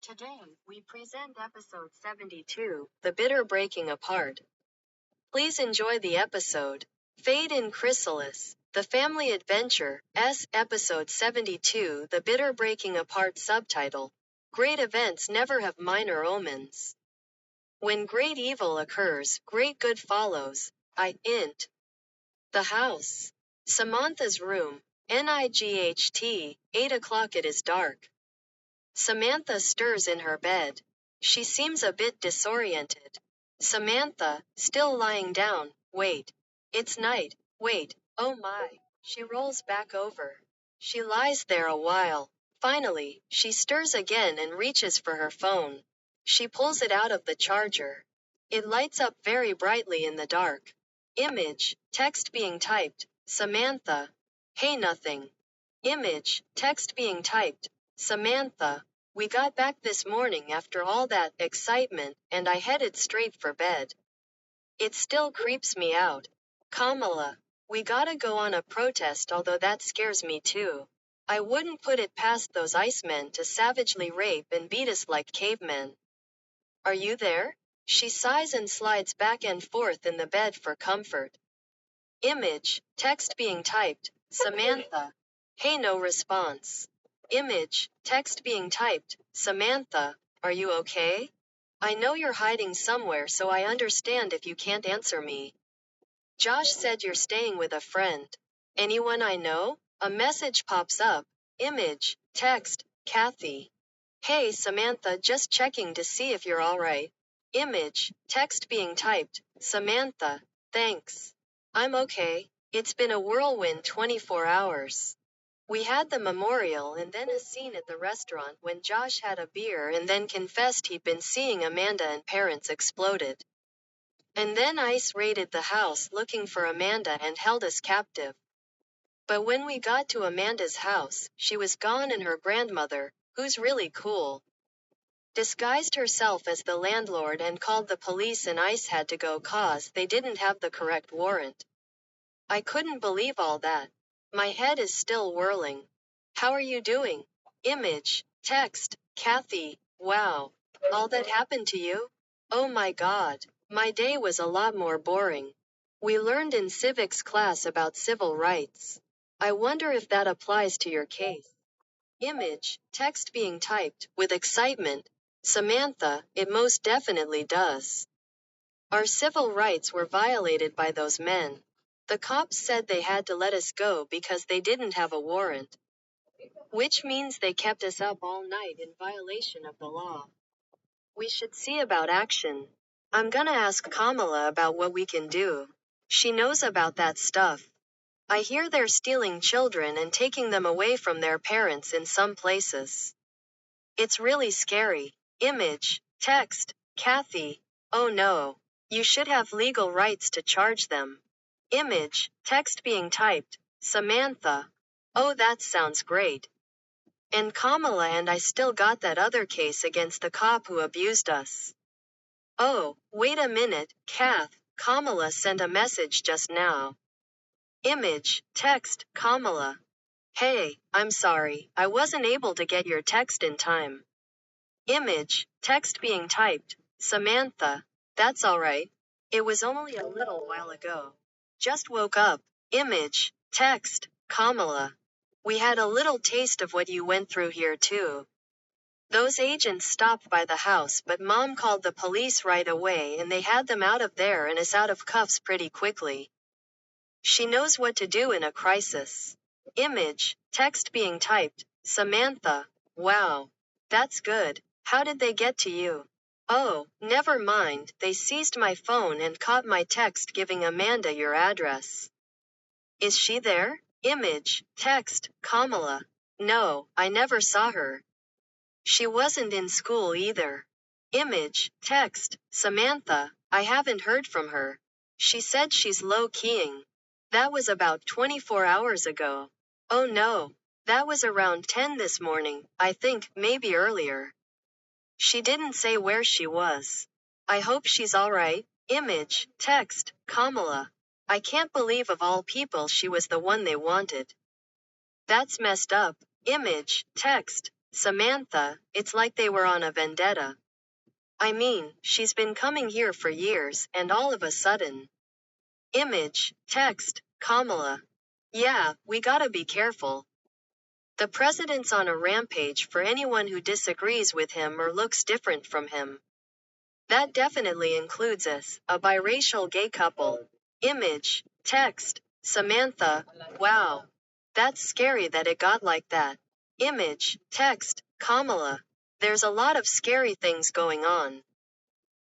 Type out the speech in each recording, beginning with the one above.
Today, we present episode 72, The Bitter Breaking Apart. Please enjoy the episode. Fade in Chrysalis, The Family Adventure, episode 72, The Bitter Breaking Apart subtitle. Great events never have minor omens. When great evil occurs, great good follows. The house. Samantha's room. NIGHT, 8 o'clock. It is dark. Samantha stirs in her bed. She seems a bit disoriented. Samantha, still lying down, wait. It's night, wait, oh my. She rolls back over. She lies there a while. Finally, she stirs again and reaches for her phone. She pulls it out of the charger. It lights up very brightly in the dark. Image, text being typed, Samantha. Hey, nothing. Image, text being typed, Samantha. We got back this morning after all that excitement, and I headed straight for bed. It still creeps me out. Kamala. We gotta go on a protest, although that scares me too. I wouldn't put it past those icemen to savagely rape and beat us like cavemen. Are you there? She sighs and slides back and forth in the bed for comfort. Image, text being typed, Samantha. Hey, no response. Image, text being typed, Samantha, are you okay? I know you're hiding somewhere, so I understand if you can't answer me. Josh said you're staying with a friend. Anyone I know? A message pops up. Image, text, Cathy. Hey, Samantha, just checking to see if you're alright. Image, text being typed, Samantha, thanks. I'm okay. It's been a whirlwind 24 hours. We had the memorial and then a scene at the restaurant when Josh had a beer and then confessed he'd been seeing Amanda and parents exploded. And then ICE raided the house looking for Amanda and held us captive. But when we got to Amanda's house, she was gone and her grandmother, who's really cool, disguised herself as the landlord and called the police, and ICE had to go cause they didn't have the correct warrant. I couldn't believe all that. My head is still whirling. How are you doing? Image, text, Cathy, wow. All that happened to you? Oh my God. My day was a lot more boring. We learned in civics class about civil rights. I wonder if that applies to your case. Image, text being typed, with excitement. Samantha, it most definitely does. Our civil rights were violated by those men. The cops said they had to let us go because they didn't have a warrant. Which means they kept us up all night in violation of the law. We should see about action. I'm gonna ask Kamala about what we can do. She knows about that stuff. I hear they're stealing children and taking them away from their parents in some places. It's really scary. Image, text, Cathy. Oh no. You should have legal rights to charge them. Image, text being typed, Samantha. Oh, that sounds great. And Kamala and I still got that other case against the cop who abused us. Oh, wait a minute, Kath. Kamala sent a message just now. Image, text, Kamala. Hey, I'm sorry, I wasn't able to get your text in time. Image, text being typed, Samantha. That's alright. It was only a little while ago. Just woke up. Image, text, Kamala. We had a little taste of what you went through here too. Those agents stopped by the house, but Mom called the police right away and they had them out of there and us out of cuffs pretty quickly. She knows what to do in a crisis. Image, text being typed, Samantha. Wow. That's good. How did they get to you? Oh, never mind, they seized my phone and caught my text giving Amanda your address. Is she there? Image, text, Kamala. No, I never saw her. She wasn't in school either. Image, text, Samantha. I haven't heard from her. She said she's low-keying. That was about 24 hours ago. Oh no. That was around 10 this morning, I think, maybe earlier. She didn't say where she was. I hope she's alright. Image, text, Kamala. I can't believe of all people she was the one they wanted. That's messed up. Image, text, Samantha, it's like they were on a vendetta. I mean, she's been coming here for years, and all of a sudden. Image, text, Kamala. Yeah, we gotta be careful. The president's on a rampage for anyone who disagrees with him or looks different from him. That definitely includes us, a biracial gay couple. Image, text, Samantha. Wow. That's scary that it got like that. Image, text, Kamala. There's a lot of scary things going on.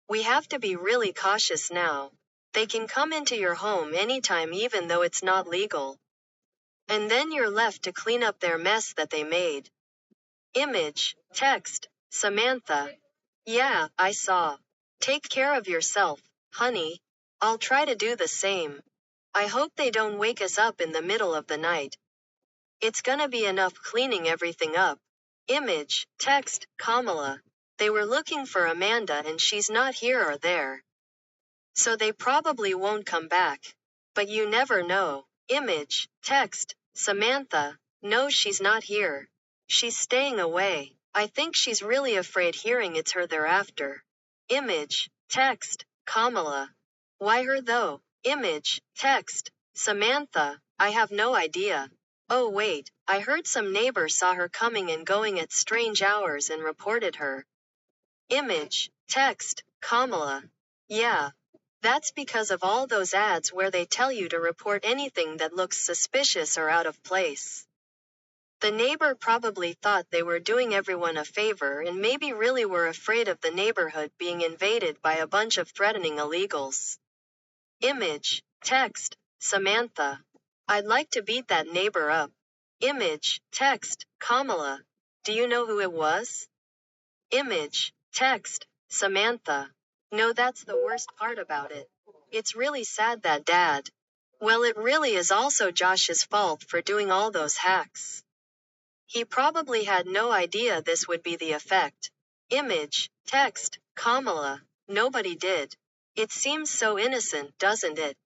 We have to be really cautious now. They can come into your home anytime even though it's not legal. And then you're left to clean up their mess that they made. Image, text, Samantha. Yeah, I saw. Take care of yourself, honey. I'll try to do the same. I hope they don't wake us up in the middle of the night. It's gonna be enough cleaning everything up. Image, text, Kamala. They were looking for Amanda and she's not here or there. So they probably won't come back. But you never know. Image, text, Samantha. No, she's not here. She's staying away. I think she's really afraid hearing it's her they're after. Image, text, Kamala. Why her though? Image, text, Samantha. I have no idea. Oh wait, I heard some neighbor saw her coming and going at strange hours and reported her. Image, text, Kamala. Yeah. That's because of all those ads where they tell you to report anything that looks suspicious or out of place. The neighbor probably thought they were doing everyone a favor and maybe really were afraid of the neighborhood being invaded by a bunch of threatening illegals. Image, text, Samantha. I'd like to beat that neighbor up. Image, text, Kamala. Do you know who it was? Image, text, Samantha. No, that's the worst part about it. It's really sad that Dad. Well, it really is also Josh's fault for doing all those hacks. He probably had no idea this would be the effect. Image, text, Kamala. Nobody did. It seems so innocent, doesn't it?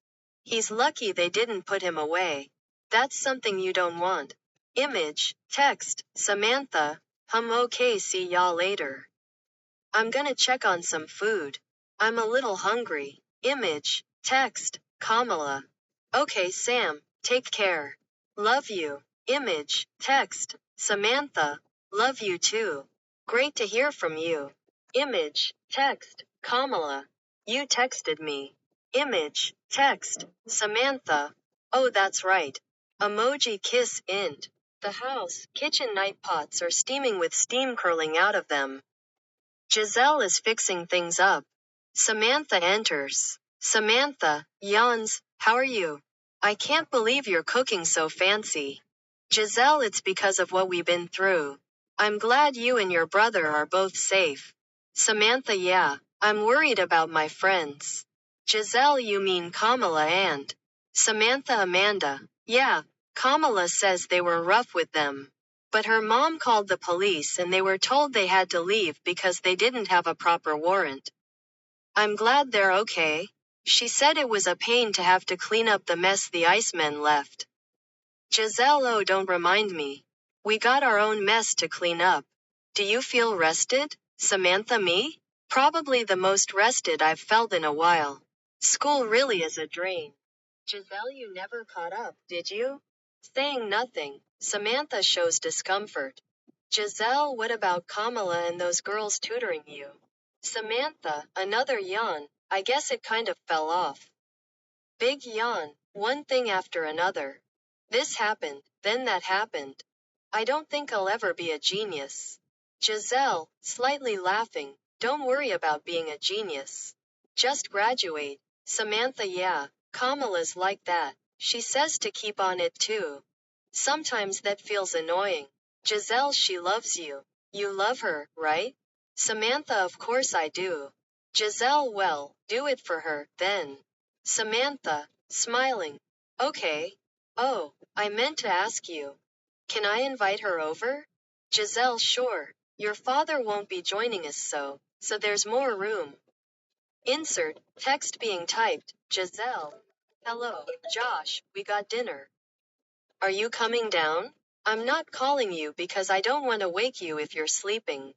He's lucky they didn't put him away. That's something you don't want. Image, text, Samantha. Okay, see y'all later. I'm gonna check on some food. I'm a little hungry. Image, text, Kamala. Okay, Sam, take care. Love you. Image, text, Samantha. Love you too. Great to hear from you. Image, text, Kamala. You texted me. Image, text, Samantha. Oh, that's right. Emoji kiss int. The house, kitchen night pots are steaming with steam curling out of them. Giselle is fixing things up. Samantha enters. Samantha, yawns, how are you? I can't believe you're cooking so fancy. Giselle, it's because of what we've been through. I'm glad you and your brother are both safe. Samantha, yeah, I'm worried about my friends. Giselle, you mean Kamala and Samantha, Amanda. Yeah, Kamala says they were rough with them. But her mom called the police and they were told they had to leave because they didn't have a proper warrant. I'm glad they're okay. She said it was a pain to have to clean up the mess the Icemen left. Giselle, oh, don't remind me. We got our own mess to clean up. Do you feel rested? Samantha, me? Probably the most rested I've felt in a while. School really is a drain. Giselle, you never caught up, did you? Saying nothing, Samantha shows discomfort. Giselle, what about Kamala and those girls tutoring you? Samantha, another yawn. I guess it kind of fell off. Big yawn, one thing after another. This happened, then that happened. I don't think I'll ever be a genius. Giselle, slightly laughing, don't worry about being a genius. Just graduate. Samantha, yeah, Kamala's like that. She says to keep on it too. Sometimes that feels annoying. Giselle, she loves you. You love her, right? Samantha, of course I do. Giselle, well, do it for her, then. Samantha, smiling. Okay. Oh, I meant to ask you. Can I invite her over? Giselle, sure. Your father won't be joining us so there's more room. Insert, text being typed, Giselle. Hello, Josh, we got dinner. Are you coming down? I'm not calling you because I don't want to wake you if you're sleeping.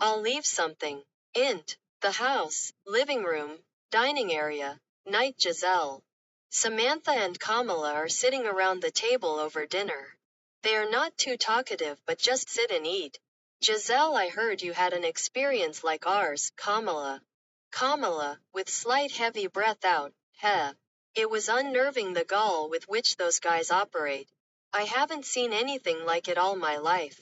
I'll leave something. Int. The house, living room, dining area, night Giselle. Samantha and Kamala are sitting around the table over dinner. They are not too talkative but just sit and eat. Giselle, I heard you had an experience like ours, Kamala. Kamala, with slight heavy breath out, heh. It was unnerving the gall with which those guys operate. I haven't seen anything like it all my life.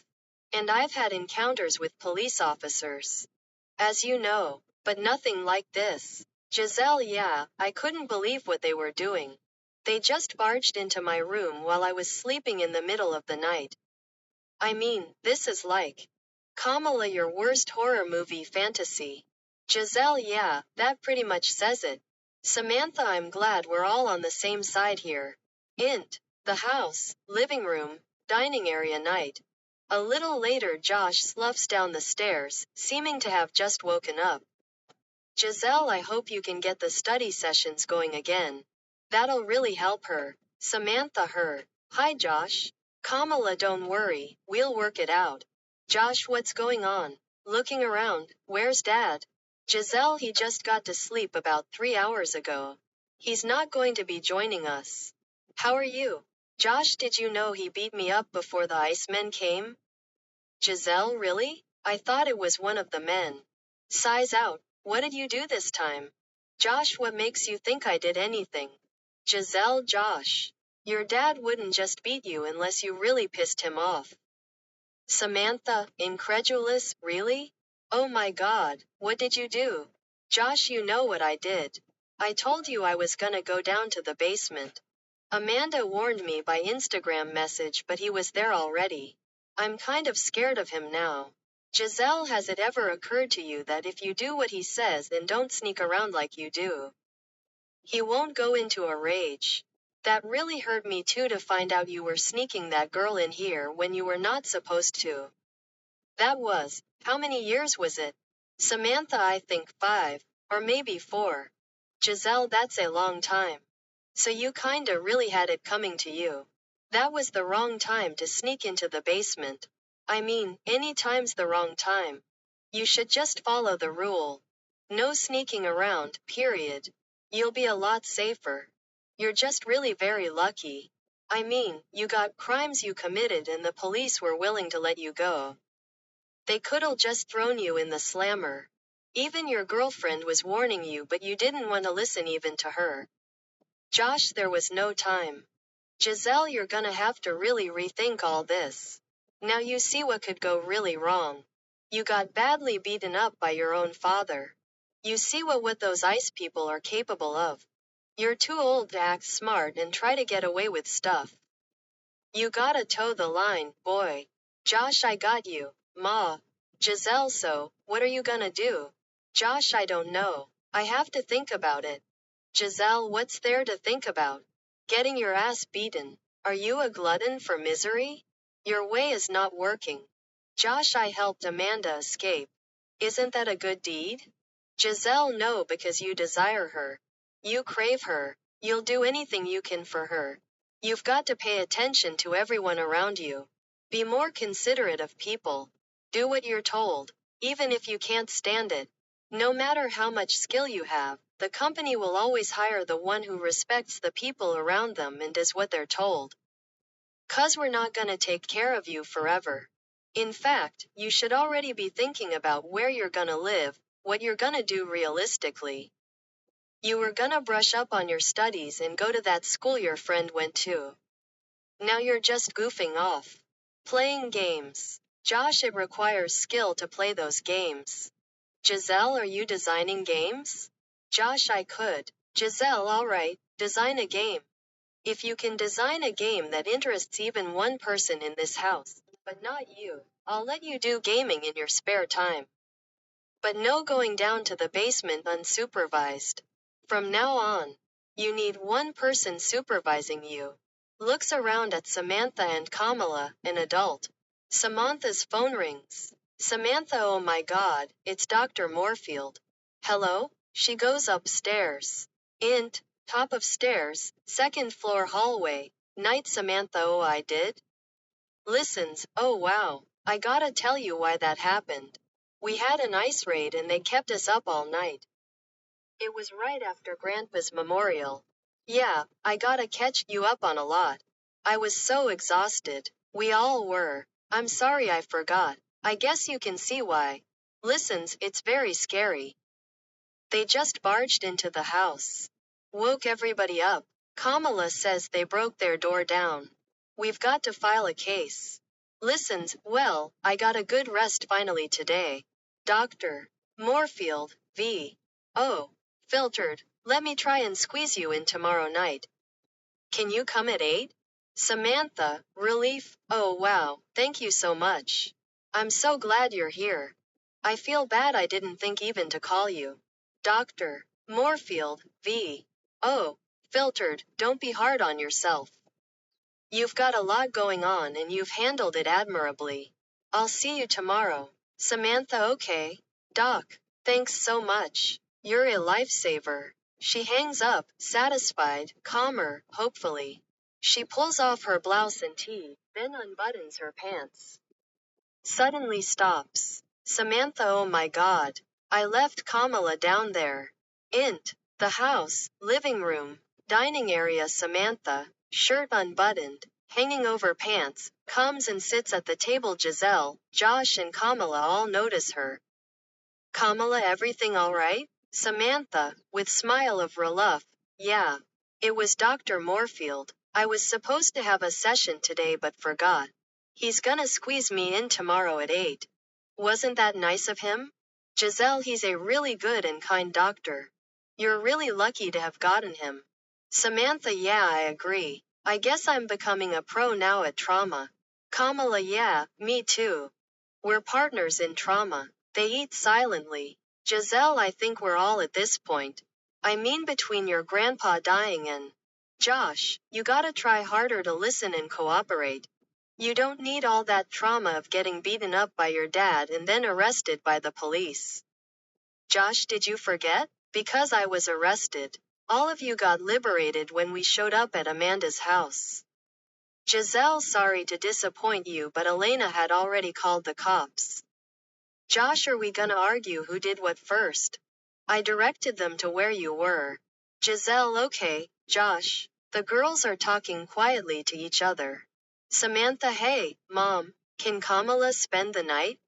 And I've had encounters with police officers. As you know, but nothing like this. Giselle, yeah, I couldn't believe what they were doing. They just barged into my room while I was sleeping in the middle of the night. I mean, this is like Kamala, your worst horror movie fantasy. Giselle, yeah, that pretty much says it. Samantha, I'm glad we're all on the same side here. Int. The house, living room, dining area night. A little later, Josh sloughs down the stairs, seeming to have just woken up. Giselle, I hope you can get the study sessions going again. That'll really help her. Samantha, her. Hi, Josh. Kamala, don't worry, we'll work it out. Josh, what's going on? Looking around, where's Dad? Giselle, he just got to sleep about 3 hours ago. He's not going to be joining us. How are you? Josh, did you know he beat me up before the Icemen came? Giselle, really? I thought it was one of the men. Sighs out. What did you do this time? Josh, what makes you think I did anything? Giselle, Josh. Your dad wouldn't just beat you unless you really pissed him off. Samantha, incredulous, really? Oh my God, what did you do? Josh, you know what I did. I told you I was gonna go down to the basement. Amanda warned me by Instagram message, but he was there already. I'm kind of scared of him now. Giselle, has it ever occurred to you that if you do what he says, then don't sneak around like you do? He won't go into a rage. That really hurt me too, to find out you were sneaking that girl in here when you were not supposed to. That was, how many years was it? Samantha, I think 5, or maybe 4. Giselle, that's a long time. So you kinda really had it coming to you. That was the wrong time to sneak into the basement. I mean, any time's the wrong time. You should just follow the rule. No sneaking around, period. You'll be a lot safer. You're just really very lucky. I mean, you got crimes you committed and the police were willing to let you go. They could've just thrown you in the slammer. Even your girlfriend was warning you, but you didn't want to listen even to her. Josh, there was no time. Giselle, you're gonna have to really rethink all this. Now you see what could go really wrong. You got badly beaten up by your own father. You see what those ice people are capable of. You're too old to act smart and try to get away with stuff. You gotta toe the line, boy. Josh, I got you, Ma. Giselle, so, what are you gonna do? Josh, I don't know. I have to think about it. Giselle, what's there to think about? Getting your ass beaten. Are you a glutton for misery? Your way is not working. Josh, I helped Amanda escape. Isn't that a good deed? Giselle, no, because you desire her. You crave her. You'll do anything you can for her. You've got to pay attention to everyone around you. Be more considerate of people. Do what you're told, even if you can't stand it. No matter how much skill you have, the company will always hire the one who respects the people around them and does what they're told. 'Cause we're not gonna take care of you forever. In fact, you should already be thinking about where you're gonna live, what you're gonna do realistically. You were gonna brush up on your studies and go to that school your friend went to. Now you're just goofing off. Playing games. Josh, it requires skill to play those games. Giselle, are you designing games? Josh, I could. Giselle, alright, design a game. If you can design a game that interests even one person in this house, but not you, I'll let you do gaming in your spare time. But no going down to the basement unsupervised. From now on, you need one person supervising you. Looks around at Samantha and Kamala, an adult. Samantha's phone rings. Samantha, oh my God, it's Dr. Moorfield. Hello? She goes upstairs. Int. Top of stairs, second floor hallway. Night Samantha, oh I did? Listens, oh wow, I gotta tell you why that happened. We had an ice raid and they kept us up all night. It was right after Grandpa's memorial. Yeah, I gotta catch you up on a lot. I was so exhausted. We all were. I'm sorry I forgot. I guess you can see why. Listens, it's very scary. They just barged into the house. Woke everybody up. Kamala says they broke their door down. We've got to file a case. Listens, well, I got a good rest finally today. Dr. Moorfield, V. Oh, filtered. Let me try and squeeze you in tomorrow night. Can you come at 8? Samantha, relief. Oh wow, thank you so much. I'm so glad you're here. I feel bad I didn't think even to call you. Dr. Moorfield, V. Oh, filtered, don't be hard on yourself. You've got a lot going on and you've handled it admirably. I'll see you tomorrow. Samantha, okay. Doc, thanks so much. You're a lifesaver. She hangs up, satisfied, calmer, hopefully. She pulls off her blouse and tee, then unbuttons her pants. Suddenly stops. Samantha, oh my god. I left Kamala down there. Int. The house, living room, dining area. Samantha, shirt unbuttoned, hanging over pants, comes and sits at the table. Giselle, Josh and Kamala all notice her. Kamala, everything all right? Samantha, with smile of relief, yeah. It was Dr. Moorfield. I was supposed to have a session today but forgot. He's gonna squeeze me in tomorrow at 8. Wasn't that nice of him? Giselle, he's a really good and kind doctor. You're really lucky to have gotten him. Samantha, yeah, I agree. I guess I'm becoming a pro now at trauma. Kamala, yeah, me too. We're partners in trauma. They eat silently. Giselle, I think we're all at this point. I mean, between your grandpa dying and Josh, you gotta try harder to listen and cooperate. You don't need all that trauma of getting beaten up by your dad and then arrested by the police. Josh, did you forget? Because I was arrested. All of you got liberated when we showed up at Amanda's house. Giselle, sorry to disappoint you, but Elena had already called the cops. Josh, are we gonna argue who did what first? I directed them to where you were. Giselle, okay, Josh. The girls are talking quietly to each other. Samantha, hey, Mom, can Kamala spend the night?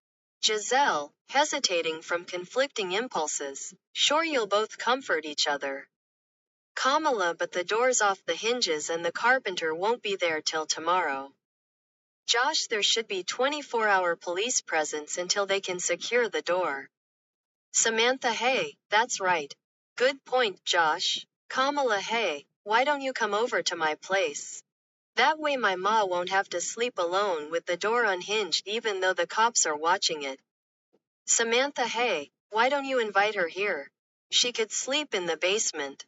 Giselle, hesitating from conflicting impulses. Sure, you'll both comfort each other. Kamala, but the door's off the hinges and the carpenter won't be there till tomorrow. Josh, there should be 24-hour police presence until they can secure the door. Samantha, hey, that's right. Good point, Josh. Kamala, hey, why don't you come over to my place? That way my ma won't have to sleep alone with the door unhinged even though the cops are watching it. Samantha, hey, why don't you invite her here? She could sleep in the basement.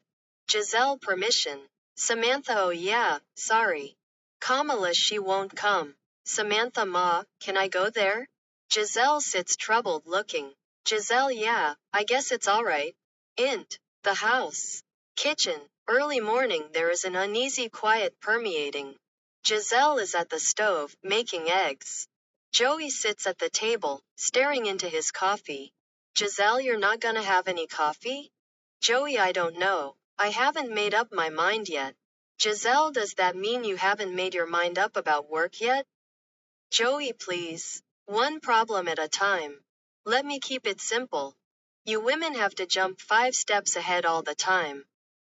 Giselle, permission. Samantha, oh yeah, sorry. Kamala, she won't come. Samantha, ma, can I go there? Giselle sits troubled looking. Giselle, yeah, I guess it's alright. Int. The house. Kitchen. Early morning, there is an uneasy quiet permeating. Giselle is at the stove, making eggs. Joey sits at the table, staring into his coffee. Giselle, you're not gonna have any coffee? Joey, I don't know. I haven't made up my mind yet. Giselle, does that mean you haven't made your mind up about work yet? Joey, please. One problem at a time. Let me keep it simple. You women have to jump 5 steps ahead all the time.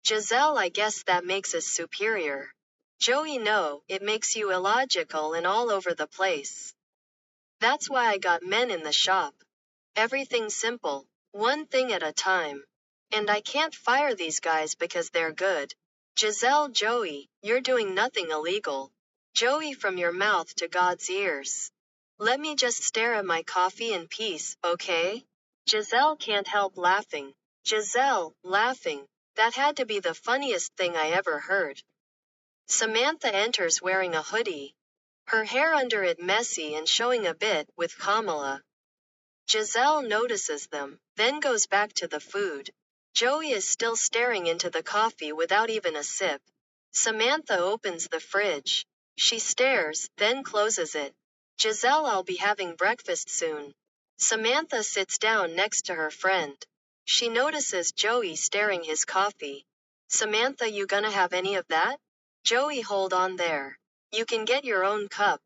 Giselle, I guess that makes us superior. Joey, no, it makes you illogical and all over the place. That's why I got men in the shop. Everything's simple. One thing at a time. And I can't fire these guys because they're good. Giselle, Joey, you're doing nothing illegal. Joey, from your mouth to God's ears. Let me just stare at my coffee in peace, okay? Giselle can't help laughing. Giselle, laughing. That had to be the funniest thing I ever heard. Samantha enters wearing a hoodie. Her hair under it messy and showing a bit, with Kamala. Giselle notices them, then goes back to the food. Joey is still staring into the coffee without even a sip. Samantha opens the fridge. She stares, then closes it. Giselle, I'll be having breakfast soon. Samantha sits down next to her friend. She notices Joey staring his coffee. Samantha, you gonna have any of that? Joey, hold on there. You can get your own cup.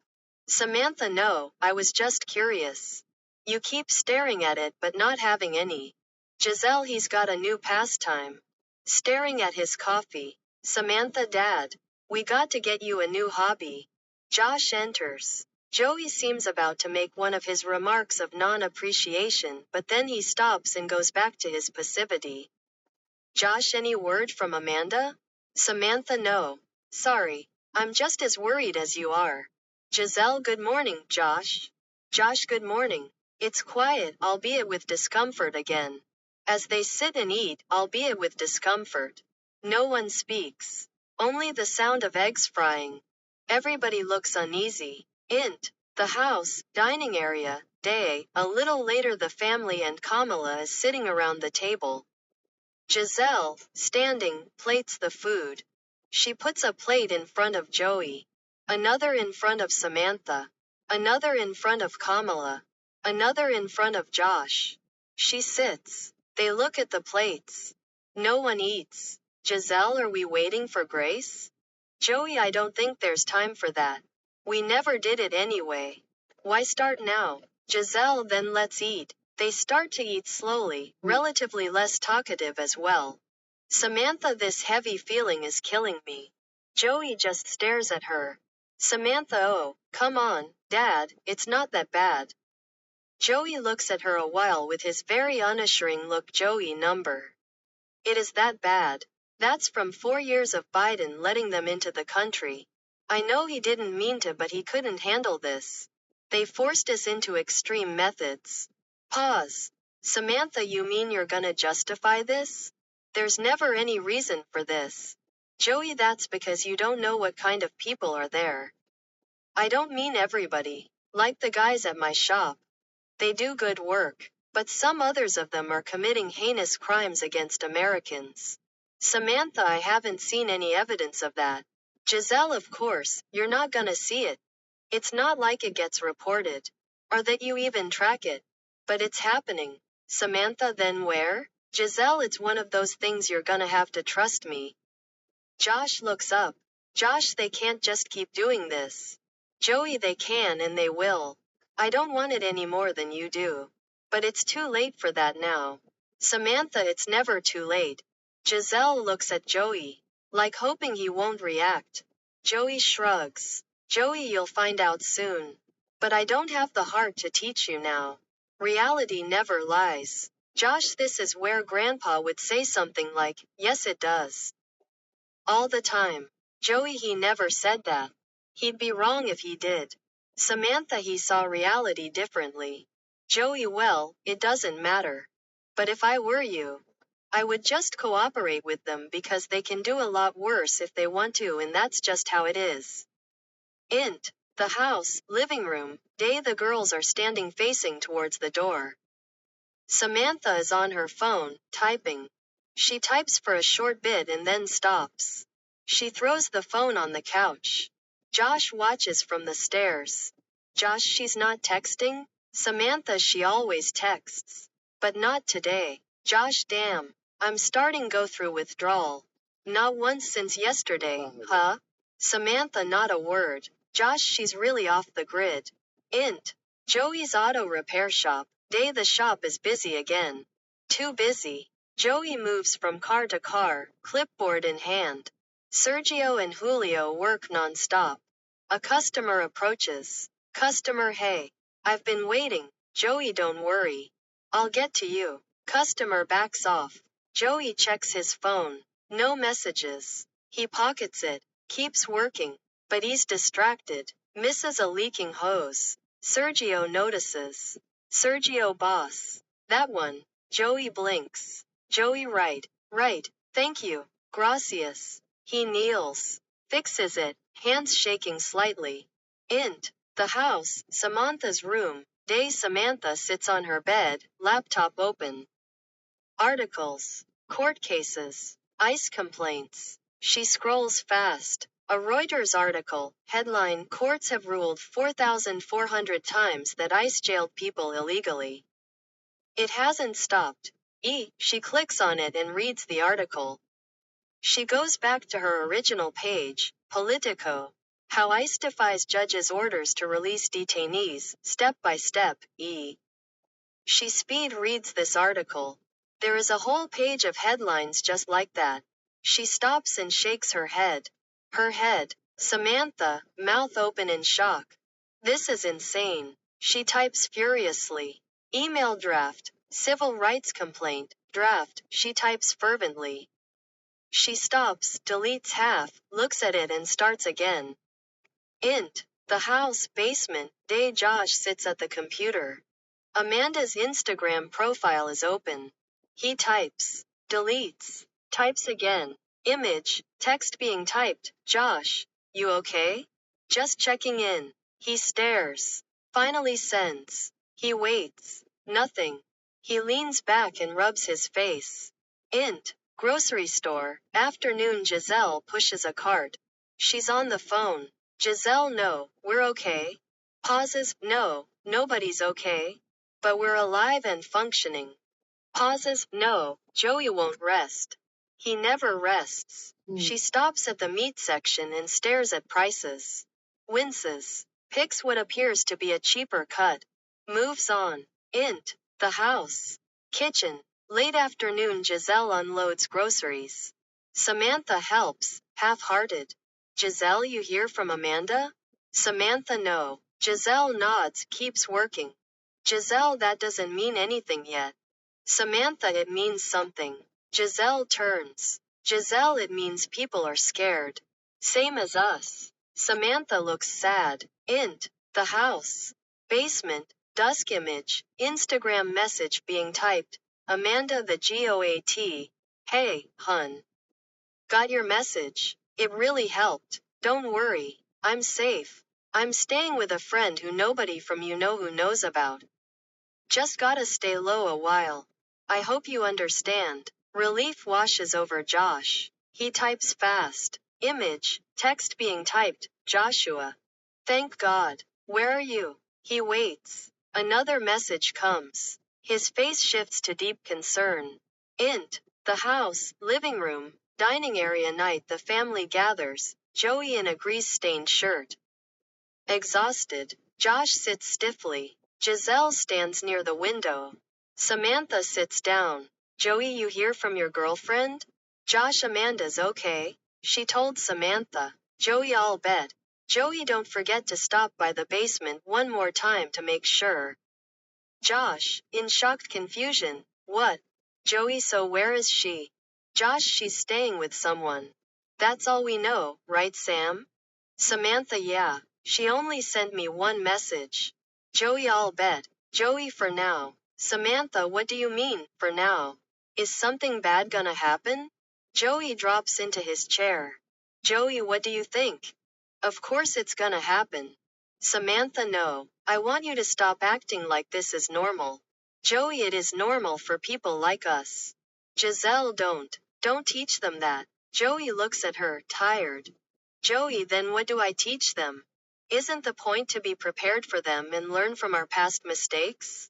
Samantha, no, I was just curious. You keep staring at it but not having any. Giselle, he's got a new pastime. Staring at his coffee. Samantha, Dad, we got to get you a new hobby. Josh enters. Joey seems about to make one of his remarks of non-appreciation, but then he stops and goes back to his passivity. Josh, any word from Amanda? Samantha, no. Sorry. I'm just as worried as you are. Giselle, good morning, Josh. Josh, good morning. It's quiet, albeit with discomfort again. As they sit and eat, albeit with discomfort. No one speaks. Only the sound of eggs frying. Everybody looks uneasy. The house, dining area, day, a little later the family and Kamala is sitting around the table. Giselle, standing, plates the food. She puts a plate in front of Joey, another in front of Samantha, another in front of Kamala, another in front of Josh. She sits. They look at the plates. No one eats. Giselle, are we waiting for Grace? Joey, I don't think there's time for that. We never did it anyway. Why start now? Giselle, then let's eat. They start to eat slowly, relatively less talkative as well. Samantha, this heavy feeling is killing me. Joey just stares at her. Samantha, oh, come on, Dad, it's not that bad. Joey looks at her a while with his very unassuring look. Joey, number. It is that bad. That's from 4 years of Biden letting them into the country. I know he didn't mean to, but he couldn't handle this. They forced us into extreme methods. Pause. Samantha, you mean you're gonna justify this? There's never any reason for this. Joey, that's because you don't know what kind of people are there. I don't mean everybody. Like the guys at my shop. They do good work, but some others of them are committing heinous crimes against Americans. Samantha, I haven't seen any evidence of that. Giselle, of course, you're not gonna see it. It's not like it gets reported. Or that you even track it. But it's happening. Samantha, then where? Giselle, it's one of those things you're gonna have to trust me. Josh looks up. Josh, they can't just keep doing this. Joey, they can and they will. I don't want it any more than you do. But it's too late for that now. Samantha, it's never too late. Giselle looks at Joey, like hoping he won't react. Joey shrugs. Joey, you'll find out soon. But I don't have the heart to teach you now. Reality never lies. Josh, this is where Grandpa would say something like, yes it does. All the time. Joey, he never said that. He'd be wrong if he did. Samantha, he saw reality differently. Joey, well, it doesn't matter. But if I were you, I would just cooperate with them because they can do a lot worse if they want to, and that's just how it is. The house, living room, day, the girls are standing facing towards the door. Samantha is on her phone, typing. She types for a short bit and then stops. She throws the phone on the couch. Josh watches from the stairs. Josh, she's not texting? Samantha, she always texts. But not today. Josh, damn. I'm starting go through withdrawal. Not once since yesterday, huh? Samantha, not a word. Josh, she's really off the grid. Joey's auto repair shop. Day, the shop is busy again. Too busy. Joey moves from car to car, clipboard in hand. Sergio and Julio work non-stop. A customer approaches. Customer, hey. I've been waiting. Joey, don't worry. I'll get to you. Customer backs off. Joey checks his phone. No messages. He pockets it. Keeps working. But he's distracted. Misses a leaking hose. Sergio notices. Sergio, boss. That one. Joey blinks. Joey, right. Thank you. Gracias. He kneels. Fixes it, hands shaking slightly. The house, Samantha's room. Day, Samantha sits on her bed, laptop open. Articles. Court cases. ICE complaints. She scrolls fast. A Reuters article, headline: Courts have ruled 4,400 times that ICE jailed people illegally. It hasn't stopped. She clicks on it and reads the article. She goes back to her original page, Politico. How ICE defies judges' orders to release detainees, step by step, She speed reads this article. There is a whole page of headlines just like that. She stops and shakes her head. Her head. Samantha, mouth open in shock. This is insane. She types furiously. Email draft. Civil rights complaint. Draft. She types fervently. She stops, deletes half, looks at it and starts again. Int. The house, basement, day. Josh sits at the computer. Amanda's Instagram profile is open. He types, deletes, types again. Image, text being typed. Josh, you okay? Just checking in. He stares. Finally sends. He waits. Nothing. He leans back and rubs his face. Int. Grocery store. Afternoon. Giselle pushes a cart. She's on the phone. Giselle, no, we're okay. Pauses, no, nobody's okay. But we're alive and functioning. Pauses, no, Joey won't rest. He never rests. She stops at the meat section and stares at prices. Winces. Picks what appears to be a cheaper cut. Moves on. Int. The house. Kitchen. Late afternoon. Giselle unloads groceries. Samantha helps, half-hearted. Giselle, you hear from Amanda? Samantha, no. Giselle nods, keeps working. Giselle, that doesn't mean anything yet. Samantha, it means something. Giselle turns. Giselle, it means people are scared. Same as us. Samantha looks sad. Int. The house. Basement. Dusk image. Instagram message being typed. Amanda the GOAT. Hey, hun. Got your message. It really helped. Don't worry. I'm safe. I'm staying with a friend who nobody from you know who knows about. Just gotta stay low a while. I hope you understand. Relief washes over Josh. He types fast. Image, text being typed, Joshua. Thank God. Where are you? He waits. Another message comes. His face shifts to deep concern. Int. The house, living room, dining area. Night. The family gathers. Joey in a grease-stained shirt. Exhausted. Josh sits stiffly. Giselle stands near the window. Samantha sits down. Joey, you hear from your girlfriend? Josh, Amanda's okay. She told Samantha. Joey, I'll bet. Joey, don't forget to stop by the basement one more time to make sure. Josh, in shocked confusion. What? Joey, so where is she? Josh, she's staying with someone. That's all we know, right, Sam? Samantha, yeah. She only sent me one message. Joey, I'll bet. Joey, for now. Samantha, what do you mean, for now? Is something bad gonna happen? Joey drops into his chair. Joey, what do you think? Of course it's gonna happen. Samantha, no. I want you to stop acting like this is normal. Joey, it is normal for people like us. Giselle, don't. Don't teach them that. Joey looks at her, tired. Joey, then what do I teach them? Isn't the point to be prepared for them and learn from our past mistakes?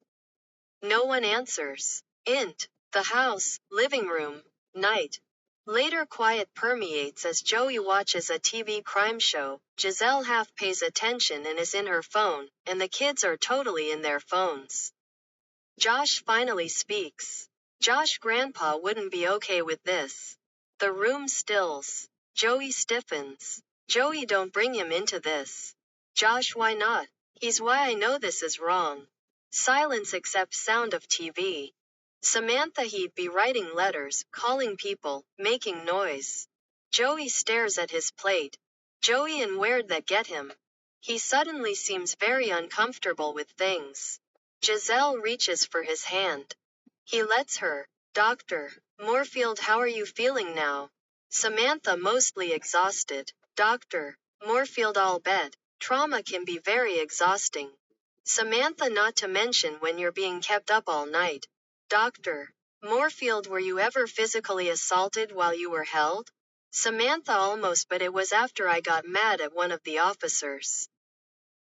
No one answers. Int. The house, living room, night. Later quiet permeates as Joey watches a TV crime show. Giselle half pays attention and is in her phone, and the kids are totally in their phones. Josh finally speaks. Josh, Grandpa wouldn't be okay with this. The room stills. Joey stiffens. Joey, don't bring him into this. Josh, why not? He's why I know this is wrong. Silence except sound of TV. Samantha, he'd be writing letters, calling people, making noise. Joey stares at his plate. Joey, and where'd that get him? He suddenly seems very uncomfortable with things. Giselle reaches for his hand. He lets her. Doctor Moorfield, how are you feeling now? Samantha, mostly exhausted. Doctor Moorfield, I'll bet. Trauma can be very exhausting. Samantha, not to mention when you're being kept up all night. Doctor Moorfield, were you ever physically assaulted while you were held? Samantha almost, but it was after I got mad at one of the officers.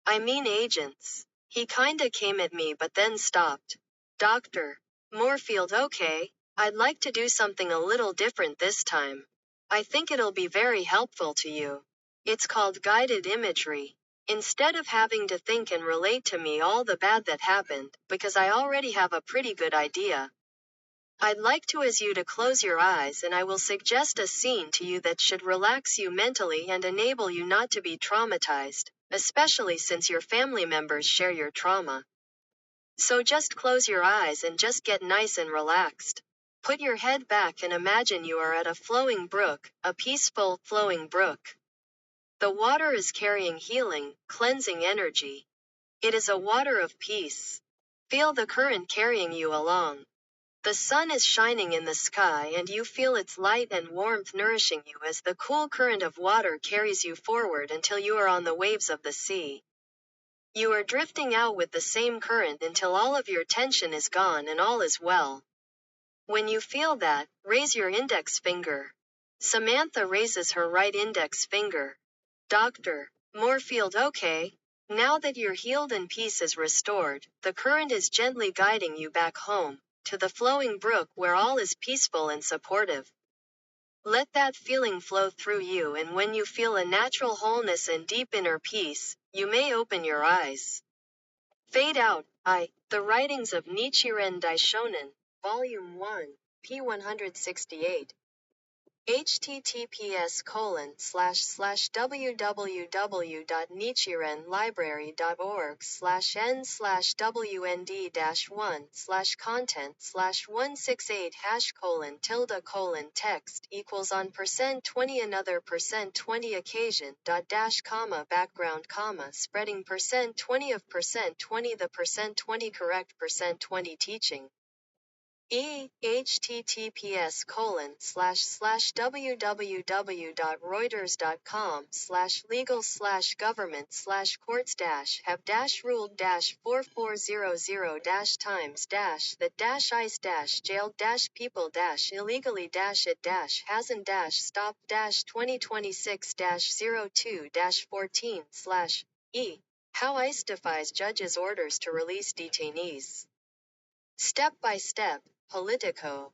I mean agents. He kinda came at me but then stopped. Dr. Moorfield, okay, I'd like to do something a little different this time. I think it'll be very helpful to you. It's called guided imagery. Instead of having to think and relate to me all the bad that happened, because I already have a pretty good idea, I'd like to ask you to close your eyes and I will suggest a scene to you that should relax you mentally and enable you not to be traumatized, especially since your family members share your trauma. So just close your eyes and just get nice and relaxed. Put your head back and imagine you are at a flowing brook, a peaceful, flowing brook. The water is carrying healing, cleansing energy. It is a water of peace. Feel the current carrying you along. The sun is shining in the sky and you feel its light and warmth nourishing you as the cool current of water carries you forward until you are on the waves of the sea. You are drifting out with the same current until all of your tension is gone and all is well. When you feel that, raise your index finger. Samantha raises her right index finger. Dr. Moorfield, okay. Now that you're healed and peace is restored, the current is gently guiding you back home, to the flowing brook where all is peaceful and supportive. Let that feeling flow through you, and when you feel a natural wholeness and deep inner peace, you may open your eyes. Fade out. The Writings of Nichiren Daishonin, Volume 1, p. 168. https://www.nichirenlibrary.org/n/wnd-1/content/168 equals on %20 another %20 occasion dot dash comma background comma spreading %20 of %20 the %20 correct %20 teaching. https://www.reuters.com/legal/government/courts-have-ruled-440-times-that-ice-jailed-people-illegally-it-hasn't-stopped-2026-02-14/E. How ICE defies judge's orders to release detainees. Step by step, Politico.